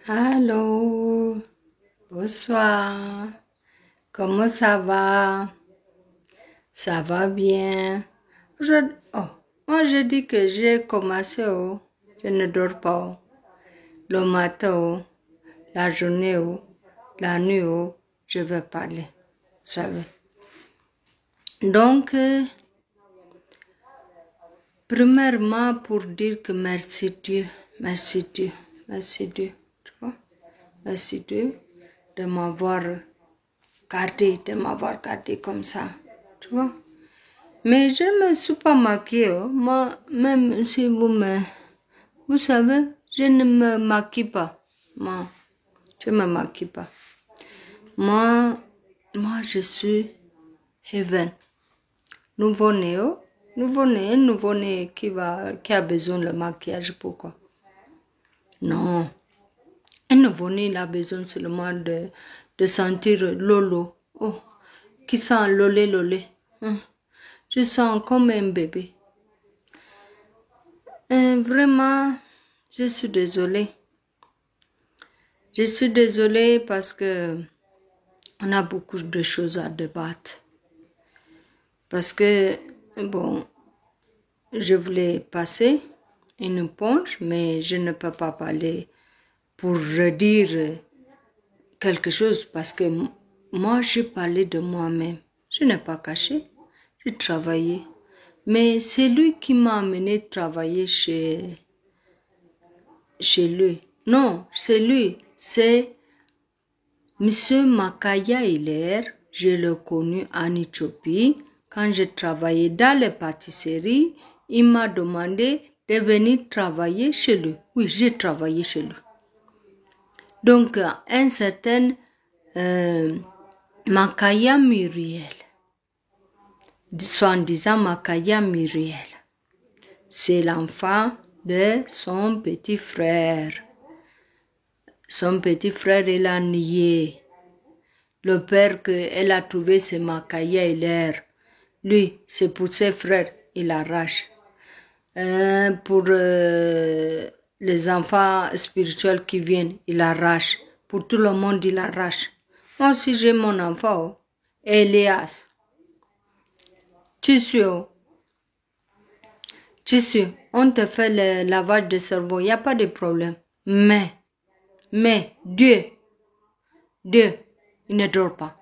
Allô, bonsoir. Comment ça va? Ça va bien. Moi je dis que j'ai commencé, je ne dors pas. Le matin, la journée, la nuit, je vais parler. Vous savez. Donc, premièrement, pour dire que merci Dieu, tu vois? Merci Dieu de m'avoir gardé comme ça, tu vois. Mais je ne me suis pas maquillée. Moi, même si vous savez, je ne me maquille pas. Moi, je ne me maquille pas. Moi, je suis Heaven. Nouveau-né, nouveau-né qui a besoin de maquillage, pourquoi? Non. Un nouveau-né, il a besoin seulement de sentir lolo. Oh, qui sent lolé. Je sens comme un bébé. Vraiment, je suis désolée. Je suis désolée parce que on a beaucoup de choses à débattre. Parce que, bon, je voulais passer une ponche, mais je ne peux pas parler pour redire quelque chose parce que moi, j'ai parlé de moi-même. Je n'ai pas caché. J'ai travaillé. Mais c'est lui qui m'a amené travailler chez lui. Non, c'est lui. C'est Monsieur Makaya Hilaire. Je l'ai connu en Éthiopie. Quand j'ai travaillé dans les pâtisseries, il m'a demandé de venir travailler chez lui. Oui, j'ai travaillé chez lui. Donc, un certain Makaya Muriel, soi-disant Makaya Muriel, c'est l'enfant de son petit frère. Son petit frère, il a nié. Le père qu'elle a trouvé, c'est Makaya Hilaire. Lui, c'est pour ses frères, il arrache. Pour les enfants spirituels qui viennent, il arrache. Pour tout le monde, il arrache. Moi aussi, j'ai mon enfant, Elias. Tu suis, on te fait le lavage de cerveau, il n'y a pas de problème. Mais, Dieu, il ne dort pas.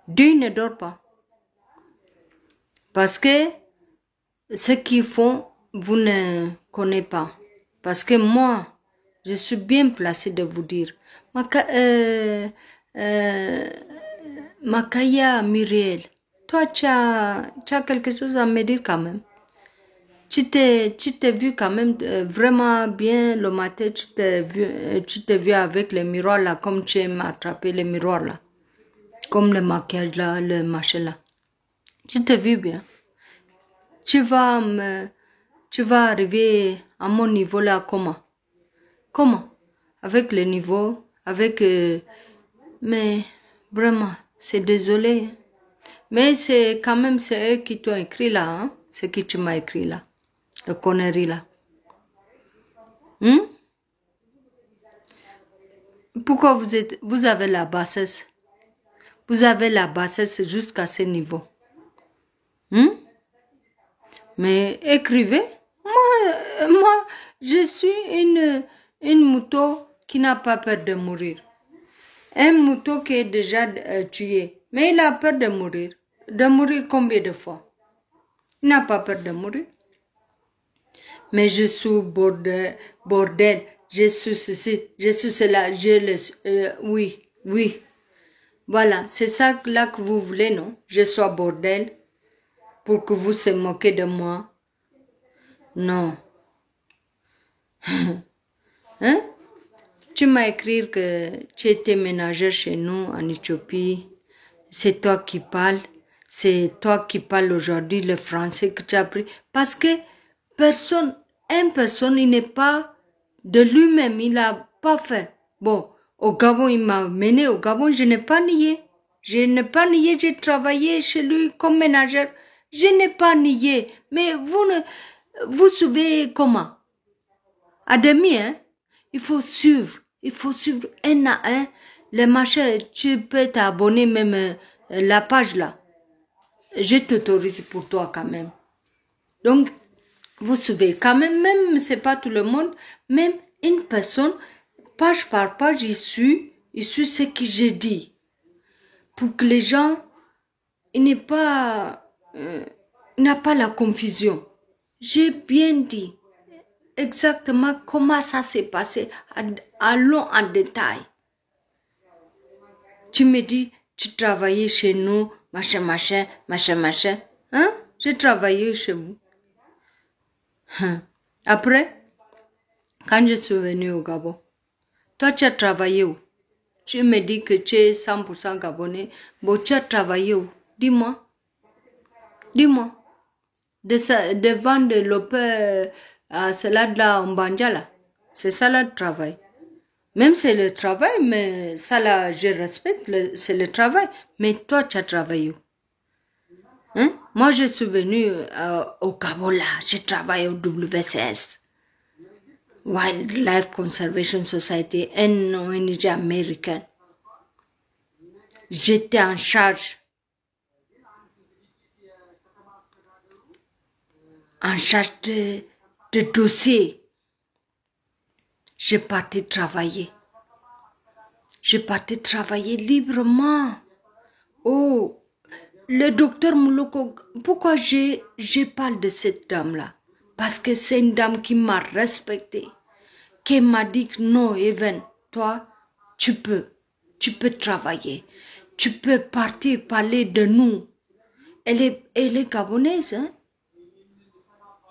Dieu ne dort pas. Parce que ce qu'ils font, vous ne connaissez pas. Parce que moi, je suis bien placée de vous dire. Makaya Muriel, toi, tu as quelque chose à me dire quand même. Tu t'es vu quand même vraiment bien le matin, tu t'es vu avec les miroirs là, comme tu aimes attraper les miroirs là. Comme le maquillage là, le machin là. Tu t'es vu bien. Tu vas arriver à mon niveau là comment? Comment? Avec le niveau, mais vraiment, c'est désolé. Mais c'est quand même, c'est eux qui t'ont écrit là, hein? C'est qui tu m'as écrit là. Le connerie là. Pourquoi vous avez la bassesse? Vous avez la bassesse jusqu'à ce niveau. Mais écrivez. Moi, je suis une moto qui n'a pas peur de mourir. Un moto qui est déjà tué. Mais il a peur de mourir. De mourir combien de fois? Il n'a pas peur de mourir. Mais je suis bordel. Je suis ceci, je suis cela. Oui. Voilà, c'est ça là que vous voulez, non? Je sois bordel pour que vous se moquez de moi. Non. Hein? Tu m'as écrit que tu étais ménagère chez nous en Éthiopie. C'est toi qui parles. C'est toi qui parles aujourd'hui le français que tu as appris. Parce que personne, il n'est pas de lui-même. Il n'a pas fait. Bon, au Gabon, il m'a mené au Gabon. Je n'ai pas nié. J'ai travaillé chez lui comme ménagère. Je n'ai pas nié. Mais vous suivez comment? À demi, hein? Il faut suivre. Il faut suivre un à un les machins. Tu peux t'abonner même la page là. Je t'autorise pour toi quand même. Donc, vous suivez quand même c'est pas tout le monde, même une personne, page par page, il suit ce que j'ai dit. Pour que les gens, il n'a pas la confusion. J'ai bien dit exactement comment ça s'est passé, allons en détail. Tu me dis, tu travaillais chez nous, machin. Hein? J'ai travaillé chez vous. Après, quand je suis venue au Gabon, toi tu as travaillé où? Tu me dis que tu es 100% gabonais. Bon, tu as travaillé où? Dis-moi. De vendre le à salade là en Banjala. C'est ça le travail. Même c'est le travail, mais ça là, je respecte, c'est le travail. Mais toi, tu as travaillé où? Hein? Moi, je suis venue au Gabon là. J'ai travaillé au WCS. Wildlife Conservation Society, une ONG américaine. J'étais en charge de dossiers. J'ai parti travailler librement. Oh, le docteur Mouloko, pourquoi je parle de cette dame-là? Parce que c'est une dame qui m'a respectée, qui m'a dit que non, Even, toi, tu peux travailler, tu peux partir parler de nous. Elle est gabonaise, hein?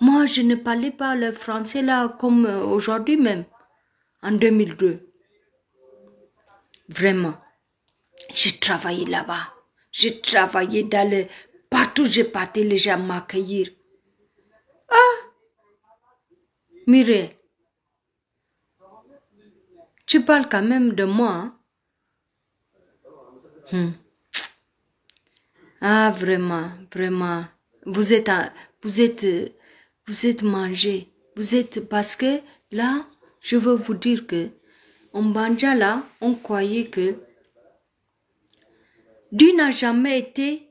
Moi, je ne parlais pas le français là comme aujourd'hui même, en 2002. Vraiment, j'ai travaillé là-bas. J'ai travaillé partout j'ai parti, les gens m'accueillir. Ah, Mireille, tu parles quand même de moi. Hein? Ah, vraiment. Vous êtes mangé. Parce que là, je veux vous dire que en Banja là, on croyait que Dieu n'a jamais été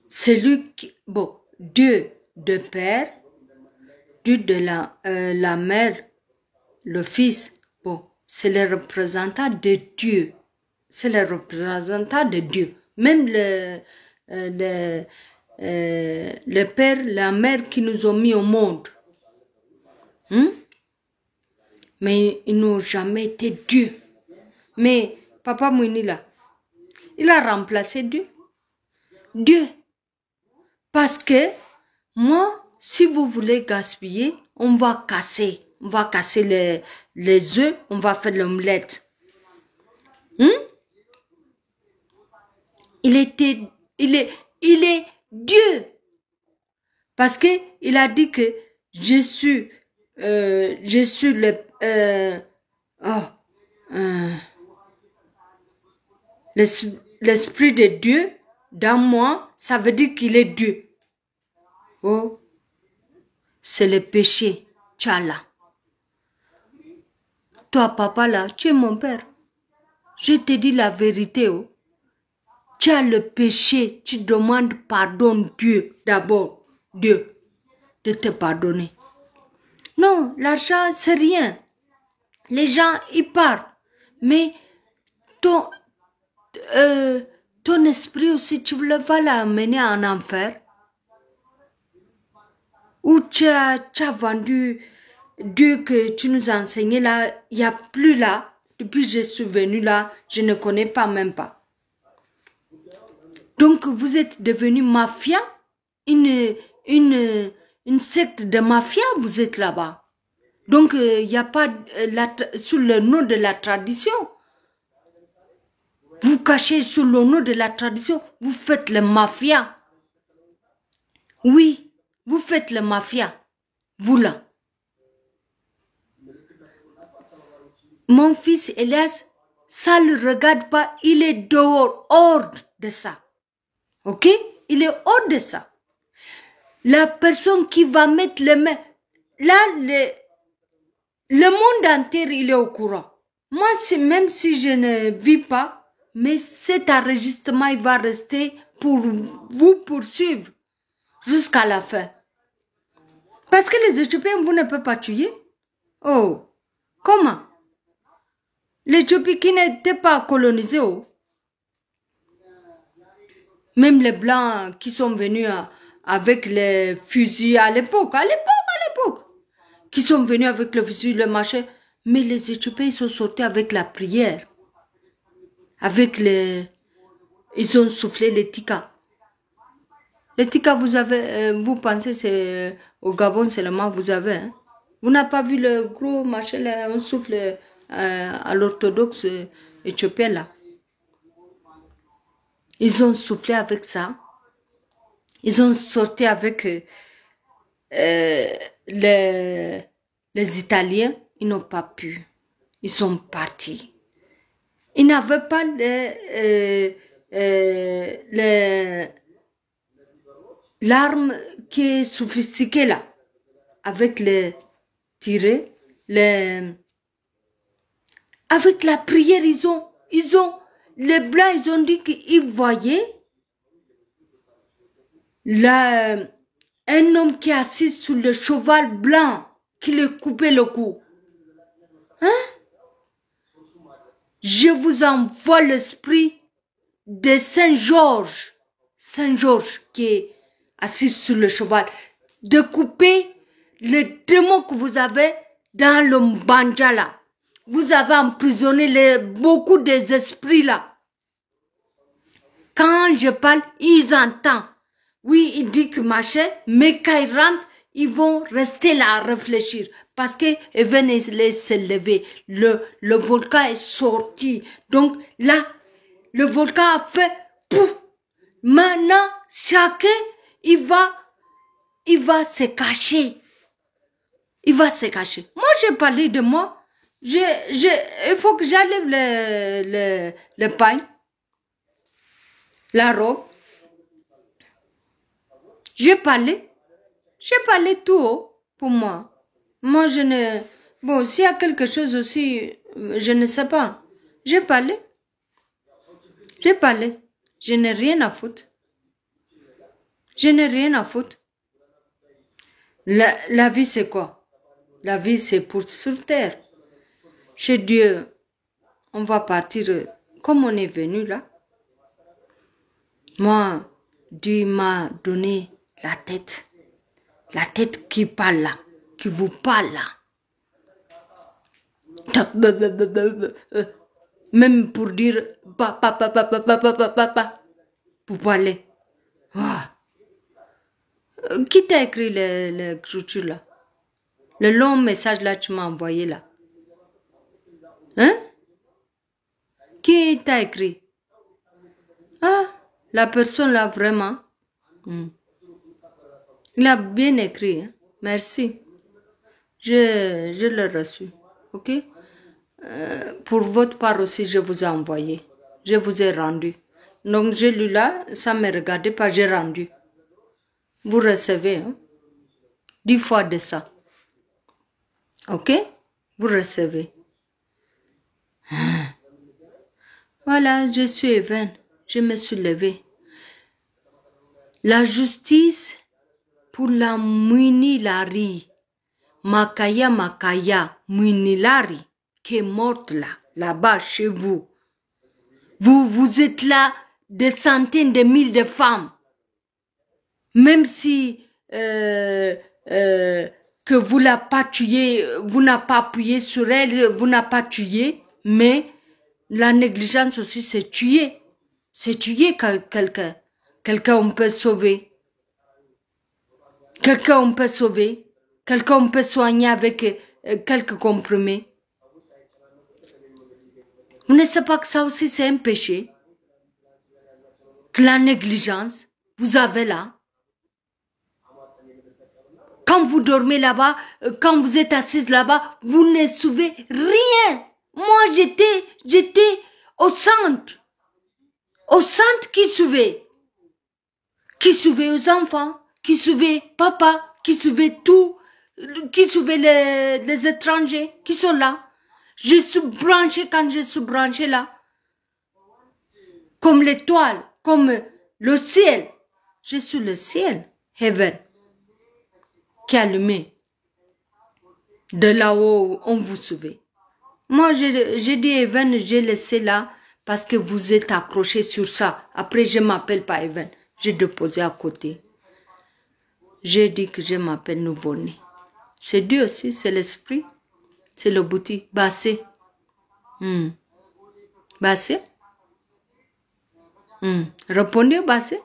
celui qui, bon, Dieu de Père, Dieu de la Mère, le Fils, bon, c'est le représentant de Dieu. C'est le représentant de Dieu. Même le Père, la Mère qui nous ont mis au monde. Mais ils n'ont jamais été Dieu. Mais Papa Mouni là, il a remplacé Dieu. Parce que moi, si vous voulez gaspiller, on va casser les œufs, on va faire l'omelette. Il est Dieu. Parce que il a dit que je suis l'esprit de Dieu dans moi, ça veut dire qu'il est Dieu. Oh, c'est le péché, Tchala. Toi, papa, là, tu es mon père. Je te dis la vérité, oh. Tu as le péché, tu demandes pardon Dieu, d'abord, Dieu, de te pardonner. Non, l'argent, c'est rien. Les gens, ils parlent. Mais ton esprit aussi, tu vas l'amener en enfer. Ou tu as vendu Dieu que tu nous as enseigné là, il n'y a plus là. Depuis que je suis venue là, je ne connais pas même pas. Donc vous êtes devenu mafia, une secte de mafia, vous êtes là-bas. Donc il n'y a pas sous le nom de la tradition. Vous cachez sous le nom de la tradition, vous faites le mafia. Oui, vous faites le mafia. Vous là. Mon fils Elias, ça ne le regarde pas, il est dehors, hors de ça. Ok? Il est hors de ça. La personne qui va mettre les mains, là, Le monde entier, il est au courant. Moi, même si je ne vis pas, mais cet enregistrement, il va rester pour vous poursuivre jusqu'à la fin. Parce que les Éthiopiens, vous ne pouvez pas tuer. Oh, comment? L'Éthiopie qui n'était pas colonisée, oh. Même les Blancs qui sont venus avec les fusils à l'époque, qui sont venus avec le fusil, le machin. Mais les Éthiopiens, ils sont sortis avec la prière. Avec les... Ils ont soufflé les tikas. Les tikas, vous pensez, c'est au Gabon seulement, vous avez. Hein? Vous n'avez pas vu le gros machin, là, on souffle à l'orthodoxe éthiopien, là. Ils ont soufflé avec ça. Ils ont sorti avec les Italiens. Ils n'ont pas pu. Ils sont partis. Ils n'avaient pas l'arme qui est sophistiquée là. Avec les tirés, avec la prière, les Blancs, ils ont dit qu'ils voyaient un homme qui est assis sur le cheval blanc, qui lui coupait le cou. Hein? Je vous envoie l'esprit de Saint-Georges qui est assis sur le cheval, de couper le démon que vous avez dans le Mbanja là. Vous avez emprisonné beaucoup des esprits là. Quand je parle, ils entendent. Oui, ils disent que machin, mais quand ils rentrent, ils vont rester là à réfléchir. Parce que ils venaient se lever. Le volcan est sorti. Donc là, le volcan a fait pouf. Maintenant, chacun, il va se cacher. Il va se cacher. Moi, j'ai parlé de moi. Il faut que j'enlève le pain, la robe. J'ai parlé tout haut pour moi. Moi, je ne... Bon, s'il y a quelque chose aussi, je ne sais pas. J'ai parlé. Je n'ai rien à foutre. La vie, c'est quoi? La vie, c'est pour sur terre. Chez Dieu, on va partir comme on est venu là. Moi, Dieu m'a donné la tête qui parle là, qui vous parle là. Même pour dire pour parler. Qui t'a écrit l'écriture là? Le long message là tu m'as envoyé là. Hein? Qui t'a écrit? Ah, la personne là vraiment. Il a bien écrit. Hein? Merci. Je l'ai reçu. Ok? Pour votre part aussi, je vous ai envoyé. Je vous ai rendu. Donc, j'ai lu là, ça ne me regardait pas, j'ai rendu. Vous recevez, hein? 10 fois de ça. Ok? Vous recevez. Voilà, je suis Even. Je me suis levée. La justice pour la Mwinilari. Makaya Mwinilari, qui est morte là-bas chez vous. Vous êtes là des centaines de mille de femmes. Même si que vous l'avez pas tué, vous n'avez pas appuyé sur elle, vous n'avez pas tué, mais la négligence aussi c'est tuer. C'est tuer quelqu'un. Quelqu'un on peut sauver. Quelqu'un on peut sauver. Quelqu'un on peut soigner avec quelques comprimés. Vous ne savez pas que ça aussi c'est un péché? Que la négligence, vous avez là. Quand vous dormez là-bas, quand vous êtes assise là-bas, vous ne sauvez rien. Moi, j'étais au centre. Au centre qui sauvait. Qui sauvait aux enfants, qui sauvait papa, qui sauvait tout. qui sauvait les étrangers qui sont là. Je suis branché quand je suis branché là. Comme l'étoile, comme le ciel. Je suis le ciel, heaven, qui est allumé. De là-haut, on vous sauve. Moi, j'ai dit heaven, j'ai laissé là parce que vous êtes accrochés sur ça. Après, je m'appelle pas heaven. J'ai déposé à côté. J'ai dit que je m'appelle nouveau-né. C'est Dieu aussi, c'est l'esprit. C'est le bouti. Bassé. Bassé. Répondez, Bassé.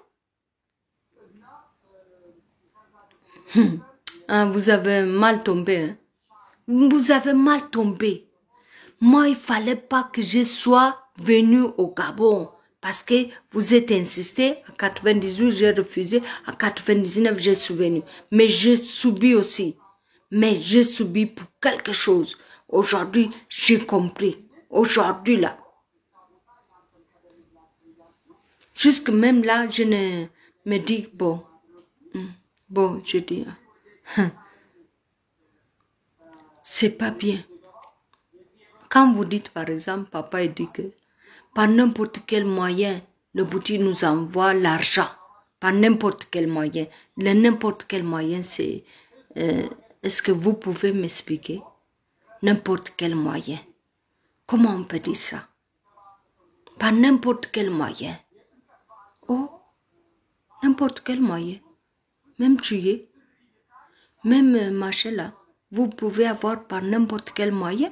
Ah, vous avez mal tombé. Hein? Vous avez mal tombé. Moi, il fallait pas que je sois venu au Gabon. Parce que vous êtes insisté. En 98, j'ai refusé. En 99, je suis venu. Mais j'ai subi aussi. Mais j'ai subi pour quelque chose. Aujourd'hui, j'ai compris. Aujourd'hui, là. Jusque même là, je ne me dis, bon, je dis, c'est pas bien. Quand vous dites, par exemple, papa il dit que par n'importe quel moyen, le boutique nous envoie l'argent. Par n'importe quel moyen. Le n'importe quel moyen, c'est... est-ce que vous pouvez m'expliquer? N'importe quel moyen. Comment on peut dire ça? Par n'importe quel moyen. Oh, n'importe quel moyen. Même tuer. Même marcher là. Vous pouvez avoir par n'importe quel moyen.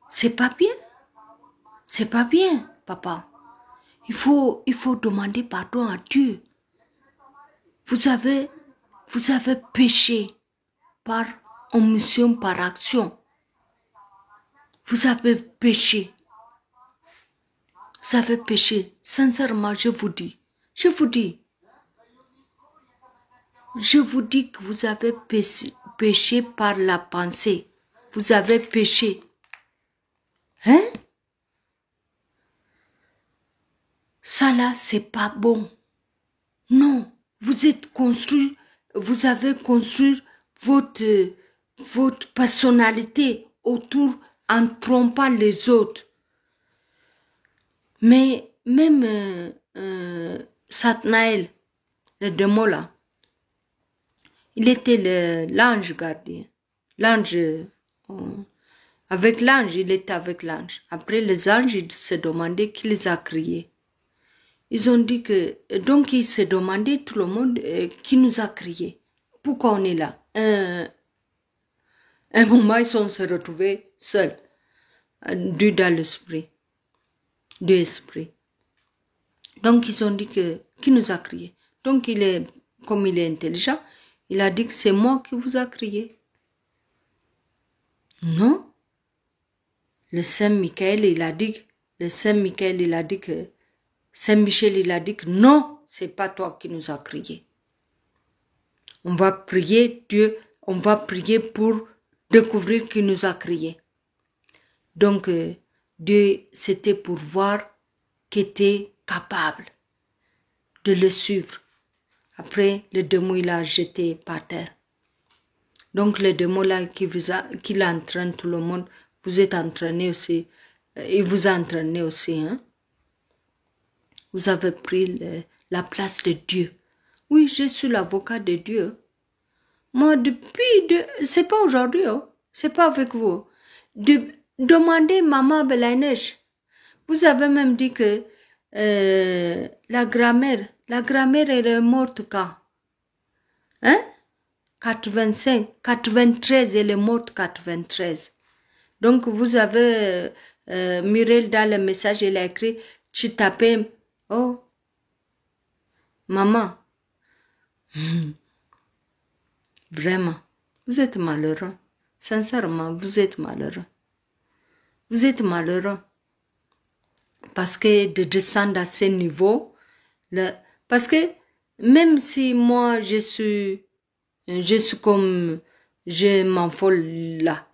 C'est pas bien. C'est pas bien, papa. Il faut demander pardon à Dieu. Vous avez péché par omission, par action. Vous avez péché. Vous avez péché. Sincèrement, je vous dis que vous avez péché par la pensée. Vous avez péché. Hein? Ça là, c'est pas bon. Non, vous avez construit votre personnalité autour en trompant les autres. Mais même Satnael, le démon là, il était l'ange gardien. L'ange, avec l'ange, il était avec l'ange. Après, les anges, ils se demandaient qui les a criés. Ils ont dit que, donc ils se demandaient tout le monde qui nous a crié. Pourquoi on est là? Un moment, ils sont se retrouvés seuls, dû dans l'esprit, de l'esprit. Donc ils ont dit que, qui nous a crié? Donc comme il est intelligent, il a dit que c'est moi qui vous a crié. Non. Le Saint Michel, il a dit que Saint-Michel, il a dit que non, c'est pas toi qui nous a crié. On va prier Dieu, on va prier pour découvrir qui nous a crié. Donc, Dieu, c'était pour voir qu'il était capable de le suivre. Après, le démon, il a jeté par terre. Donc, le démon là qui entraîne tout le monde, vous êtes entraîné aussi. Il vous a entraîné aussi, hein. Vous avez pris la place de Dieu. Oui, je suis l'avocat de Dieu. Moi, c'est pas aujourd'hui, oh. C'est pas avec vous. Demandez Maman Belanesh. Vous avez même dit que la grand-mère, elle est morte quand? Hein? 93, elle est morte 93. Donc, vous avez, Mireille, dans le message, elle a écrit, tu t'appelles, oh, maman, vraiment, vous êtes malheureux. Sincèrement, vous êtes malheureux. Vous êtes malheureux. Parce que de descendre à ce niveau, parce que même si moi, je suis comme, je m'envole là,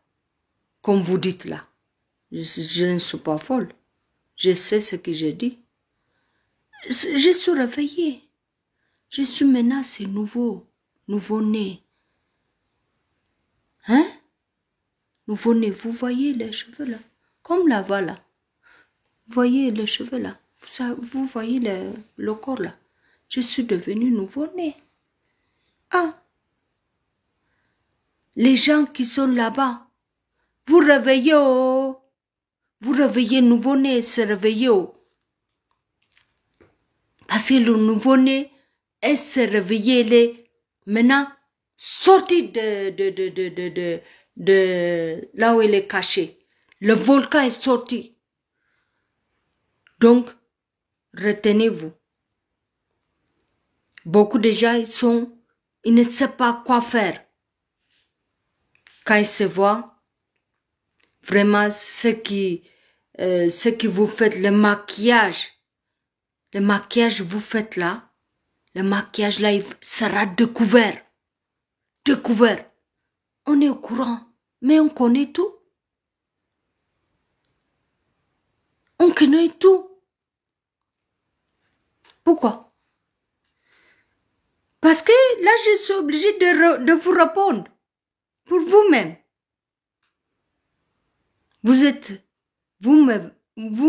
comme vous dites là, je ne suis pas folle. Je sais ce que je dis. Je suis réveillée. Je suis maintenant, c'est nouveau-né. Hein? Nouveau-né, vous voyez les cheveux là? Comme là-bas là. Vous voyez les cheveux là? Vous voyez le corps là? Je suis devenu nouveau-né. Ah! Les gens qui sont là-bas, vous réveillez, oh! Vous réveillez nouveau-né, se réveillez, oh! Parce que le nouveau-né est se réveillé, il est maintenant sorti de là où il est caché. Le volcan est sorti. Donc, retenez-vous. Beaucoup de gens, ils ne savent pas quoi faire. Quand ils se voient, vraiment, ce qui vous faites, le maquillage vous faites là, le maquillage là, il sera découvert. Découvert. On est au courant, mais on connaît tout. On connaît tout. Pourquoi? Parce que là, je suis obligée de vous répondre. Pour vous-même. Vous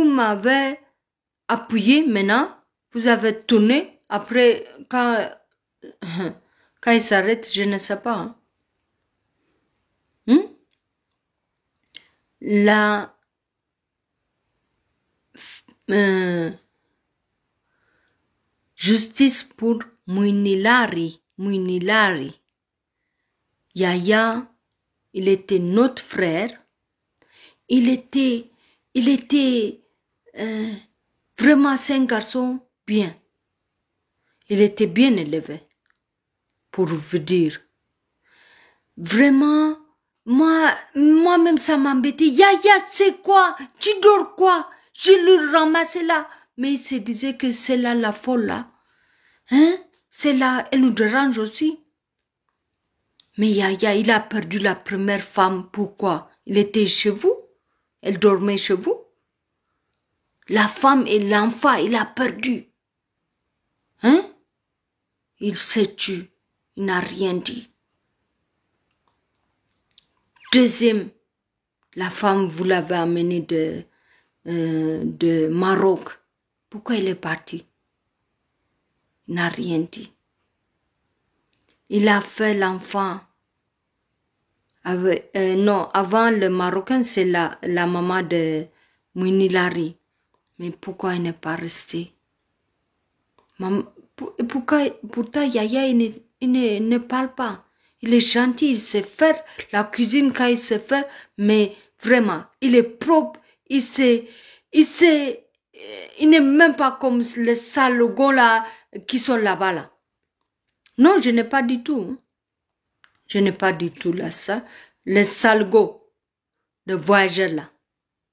m'avez appuyé maintenant. Vous avez tourné. Après, quand il s'arrête, je ne sais pas. Hein? La justice pour Mwinilari. Yaya, il était notre frère. Il était vraiment c'est un garçon bien. Il était bien élevé, pour vous dire. Vraiment, moi-même ça m'embêtait. Yaya, c'est quoi? Tu dors quoi? Je le ramassais là. Mais il se disait que c'est là la folle là. Hein? C'est là, elle nous dérange aussi. Mais Yaya, il a perdu la première femme. Pourquoi? Il était chez vous? Elle dormait chez vous? La femme et l'enfant, il a perdu. Hein? Il s'est tué. Il n'a rien dit. Deuxième, la femme, vous l'avez amenée de Maroc. Pourquoi il est parti? Il n'a rien dit. Il a fait l'enfant. Non, avant le Marocain, c'est la maman de Mwinilari. Mais pourquoi il n'est pas resté? Pourtant, Yaya, il ne parle pas. Il est gentil, il sait faire la cuisine quand il sait faire, mais vraiment, il est propre, il n'est même pas comme les salogons là, qui sont là-bas là. Non, je n'ai pas du tout. Hein. Je n'ai pas du tout là ça. Les salgos de voyageurs là.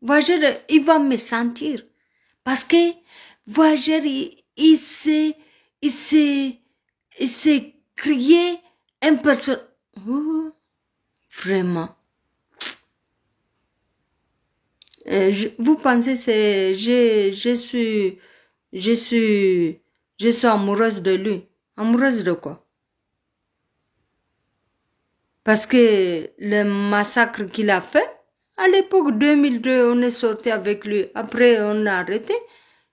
Voyageur, il va me sentir. Parce que voyageur, il s'est créé un personnage. Oh, vraiment. Vous pensez c'est je suis amoureuse de lui. Amoureuse de quoi? Parce que le massacre qu'il a fait, à l'époque 2002, on est sorti avec lui. Après, on a arrêté.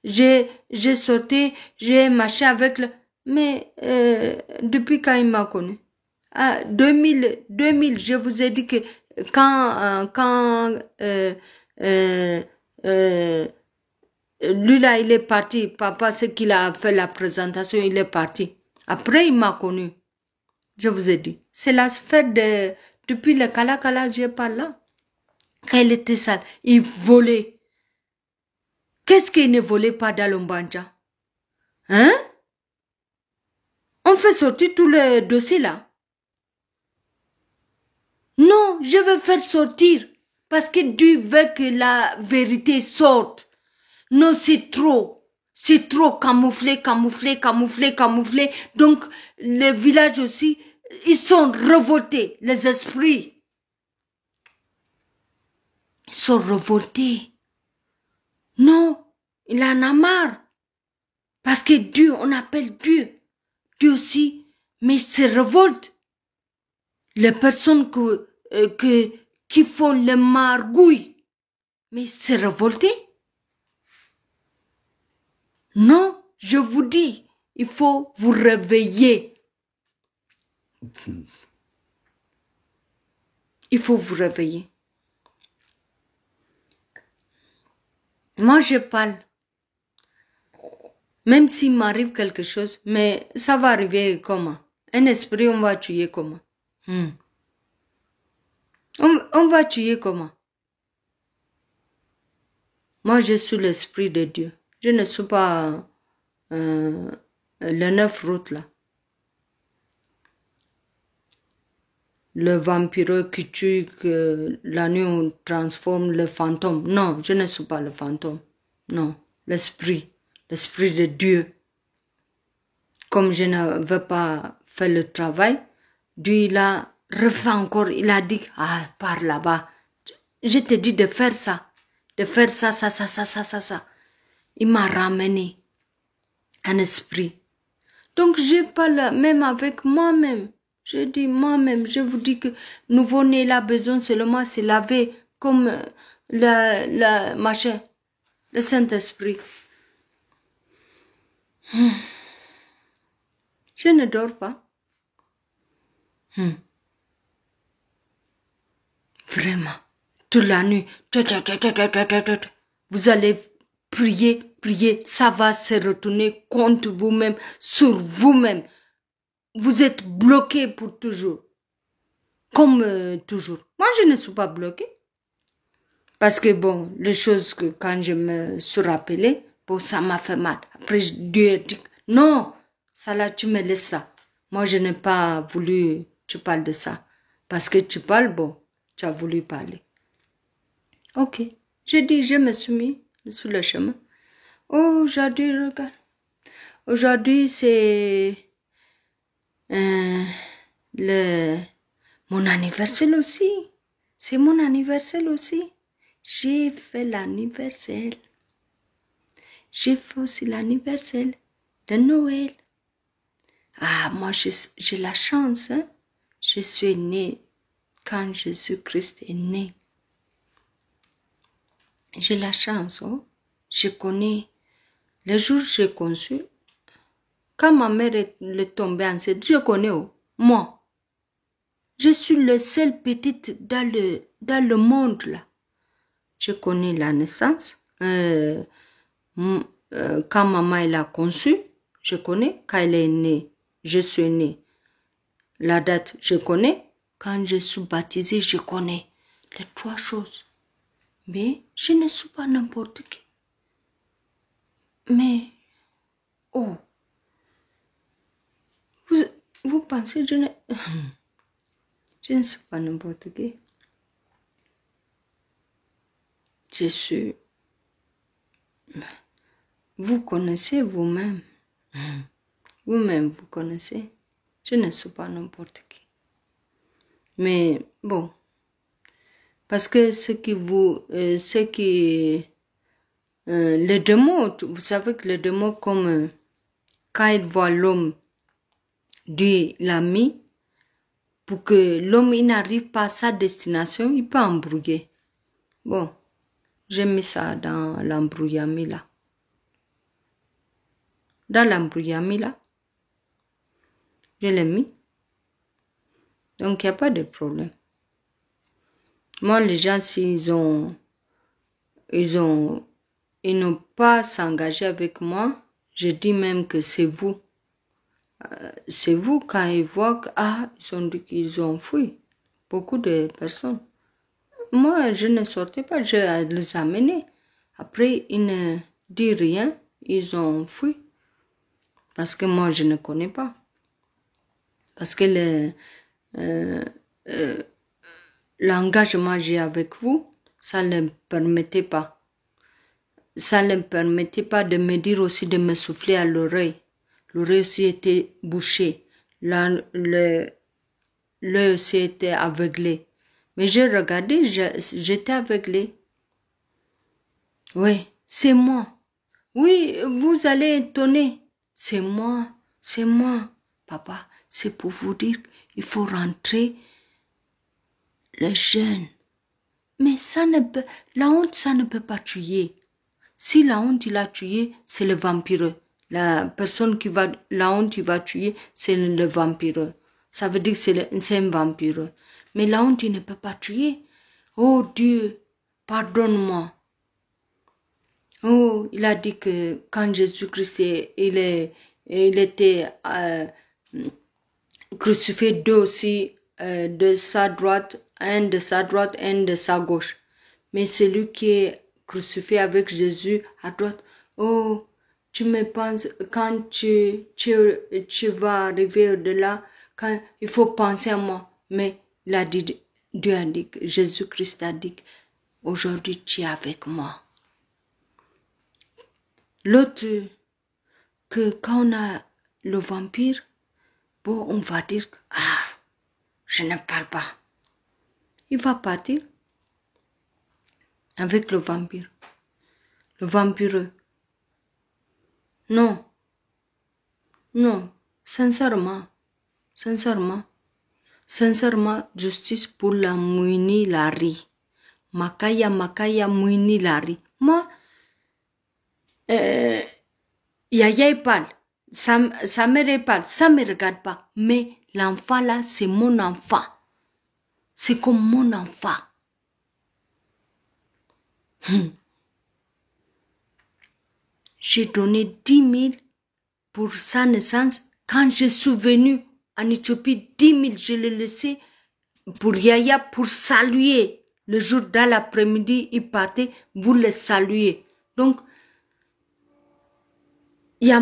J'ai sorti, j'ai marché avec le... Mais depuis quand il m'a connu? Ah, 2000, je vous ai dit que quand lui là, il est parti. Papa, c'est qu'il a fait la présentation, il est parti. Après, il m'a connu. Je vous ai dit. C'est la sphère depuis le Kala, je parle là. Quand il était sale, il volait. Qu'est-ce qu'il ne volait pas dans l'Ombanja? Hein? On fait sortir tous les dossiers là. Non, je veux faire sortir. Parce que Dieu veut que la vérité sorte. Non, c'est trop. C'est trop camouflé. Donc, les villages aussi, ils sont révoltés, les esprits. Ils sont révoltés. Non, il en a marre. Parce que Dieu, on appelle Dieu. Dieu aussi, mais il se révolte. Les personnes que qui font le margouille. Mais c'est révolté. Non, je vous dis, il faut vous réveiller. Il faut vous réveiller. Moi, je parle. Même s'il m'arrive quelque chose, mais ça va arriver comment? Un esprit, on va tuer comment? On va tuer comment? Moi, je suis l'esprit de Dieu. Je ne suis pas le 9 route là. Le vampire qui tue, que la nuit on transforme le fantôme. Non, je ne suis pas le fantôme. Non, l'esprit de Dieu. Comme je ne veux pas faire le travail, Dieu il a refait encore, il a dit, ah, par là-bas, je te dis de faire ça, ça. Il m'a ramené un esprit. Donc je parle même avec moi-même. Je dis moi-même, je vous dis que nouveau-né là besoin seulement se laver comme le machin, le Saint-Esprit. Je ne dors pas. Vraiment. Toute la nuit. Vous allez prier, ça va se retourner contre vous-même, sur vous-même. Vous êtes bloqué pour toujours. Comme toujours. Moi, je ne suis pas bloqué. Parce que bon, les choses que quand je me suis rappelé, bon, ça m'a fait mal. Après, Dieu a dit, non, ça là, tu me laisses ça. Moi, je n'ai pas voulu, tu parles de ça. Parce que tu parles, bon, tu as voulu parler. Ok. J'ai dit, je me suis mis sur le chemin. Oh, aujourd'hui, regarde. Aujourd'hui, c'est mon anniversaire aussi. C'est mon anniversaire aussi. J'ai fait l'anniversaire. J'ai fait aussi l'anniversaire de Noël. Ah, moi, j'ai la chance. Hein? Je suis née quand Jésus-Christ est né. J'ai la chance. Oh? Je connais. Le jour où j'ai conçu, quand ma mère est tombée enceinte, je connais. Oh? Moi, je suis le seul petit dans le monde là. Je connais la naissance. Quand maman elle a conçu, je connais. Quand elle est née, je suis née. La date, je connais. Quand je suis baptisée, je connais. Les 3 choses. Mais je ne suis pas n'importe qui. Mais, oh, vous pensez, je ne suis pas n'importe qui. Je suis... Vous connaissez vous-même. Vous-même, vous connaissez. Je ne suis pas n'importe qui. Mais bon, parce que les démons, vous savez que les démons, comme quand ils voient l'homme, Dieu l'a mis, pour que l'homme n'arrive pas à sa destination, il peut embrouiller. Bon, j'ai mis ça dans l'embrouillamie là. Dans l'embrouillamie là, je l'ai mis. Donc, il n'y a pas de problème. Moi, les gens, s'ils n'ont pas s'engagé avec moi, je dis même que c'est vous. C'est vous quand ils voient que, ils ont dit qu'ils ont fui. Beaucoup de personnes. Moi, je ne sortais pas, je les amenais. Après, ils ne disent rien, ils ont fui. Parce que moi, je ne connais pas. Parce que l'engagement que j'ai avec vous, ça ne me permettait pas. Ça ne me permettait pas de me dire aussi de me souffler à l'oreille. L'oreille aussi était bouchée. L'œil aussi était aveuglé. Mais j'ai regardé, j'étais aveuglé. Oui, c'est moi. Oui, vous allez étonner. C'est moi, papa. C'est pour vous dire, il faut rentrer les jeunes. Mais ça ne peut, la honte, ça ne peut pas tuer. Si la honte, il a tué, c'est le vampire. La personne qui va, la honte, il va tuer, c'est le vampire. Ça veut dire que c'est un vampire. Mais la honte, il ne peut pas tuer. Oh Dieu, pardonne-moi. Oh, il a dit que quand Jésus-Christ, il était crucifié deux aussi, de sa droite, un de sa droite, un de sa gauche. Mais celui qui est crucifié avec Jésus à droite, oh, tu me penses, quand tu vas arriver au-delà, quand il faut penser à moi. Mais il a dit, Dieu a dit, Jésus-Christ a dit, aujourd'hui tu es avec moi. L'autre, que quand on a le vampire, bon, on va dire, ah, je ne parle pas. Il va partir avec le vampire. Le vampireux. Non. Non. Sincèrement, justice pour la Mouini Lari. Makaya Mouini Lari. Moi, Yaya parle. Sa mère parle. Ça me regarde pas. Mais l'enfant là, c'est mon enfant. C'est comme mon enfant. J'ai donné 10 000 pour sa naissance. Quand je suis venue en Éthiopie, 10 000, je l'ai laissé pour Yaya pour saluer. Le jour dans l'après-midi, il partait, vous le saluer. Donc, il y a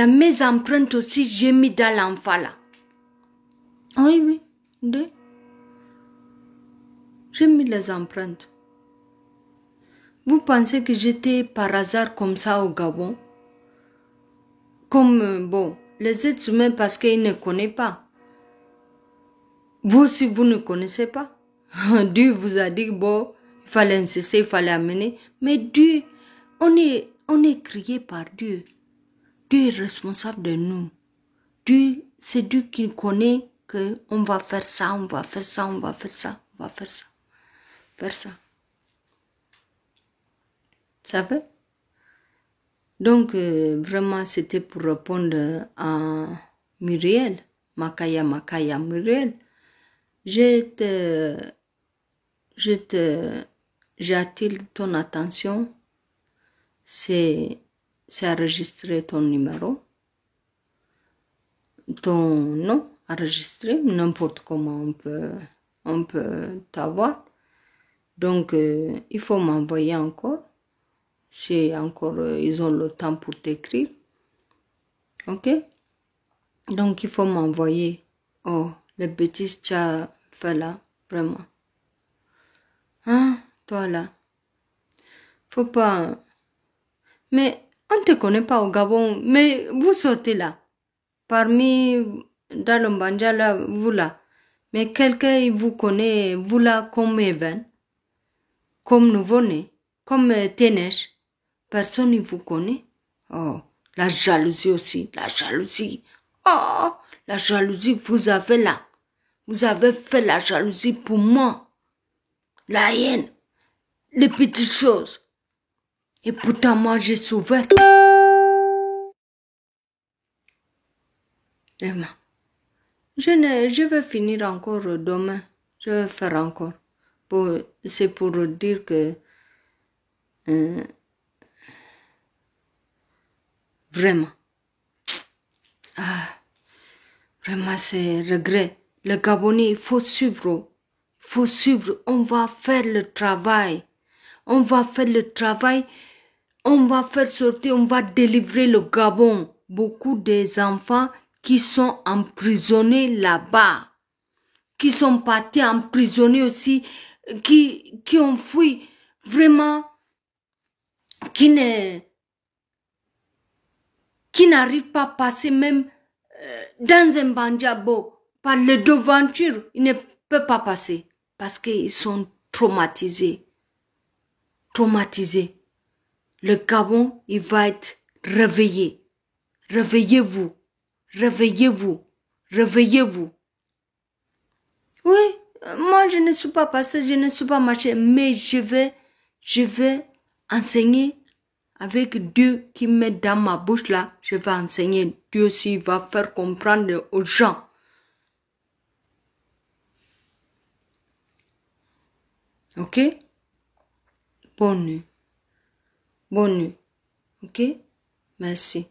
mes empreintes aussi, j'ai mis dans l'enfant là. Oui. J'ai mis les empreintes. Vous pensez que j'étais par hasard comme ça au Gabon? Comme, les êtres humains parce qu'ils ne connaissent pas. Vous aussi, vous ne connaissez pas. Dieu vous a dit, il fallait insister, il fallait amener. Mais Dieu, on est créé par Dieu. Dieu est responsable de nous. Dieu, c'est Dieu qui connaît que on va faire ça, on va faire ça. Ça fait? Donc, vraiment, c'était pour répondre à Muriel. Makaya Muriel. J'attire ton attention. C'est enregistrer ton numéro. Ton nom, enregistrer, n'importe comment on peut t'avoir. Donc, il faut m'envoyer encore. Si encore ils ont le temps pour t'écrire. Ok? Donc, il faut m'envoyer. Oh, les bêtises que tu as fait là, vraiment. Hein, toi là. Faut pas. Mais on ne te connaît pas au Gabon, mais vous sortez là. Parmi, dans le Mbanja là, vous là. Mais quelqu'un, il vous connaît, vous là, comme Even, comme nouveau-né, comme Ténèche. Personne ne vous connaît. Oh, la jalousie aussi, la jalousie. Oh, la jalousie, vous avez là. Vous avez fait la jalousie pour moi. La haine, les petites choses. Et pourtant, moi, j'ai sauvé. Vraiment. Je vais finir encore demain. Je vais faire encore. C'est pour dire que vraiment. Vraiment, c'est regret. Le Gabonais, il faut suivre. On va faire le travail. On va faire sortir, on va délivrer le Gabon. Beaucoup des enfants qui sont emprisonnés là-bas, qui sont partis emprisonnés aussi, qui ont fui, vraiment, qui n'arrivent pas à passer même dans un bandiabo, par le devanture, ils ne peuvent pas passer parce qu'ils sont traumatisés. Le Gabon, il va être réveillé. Réveillez-vous. Oui, moi je ne suis pas pasteur, je ne suis pas marché, mais je vais enseigner avec Dieu qui met dans ma bouche là, je vais enseigner. Dieu aussi va faire comprendre aux gens. Ok? Bonne nuit. Bonne nuit. Ok? Merci.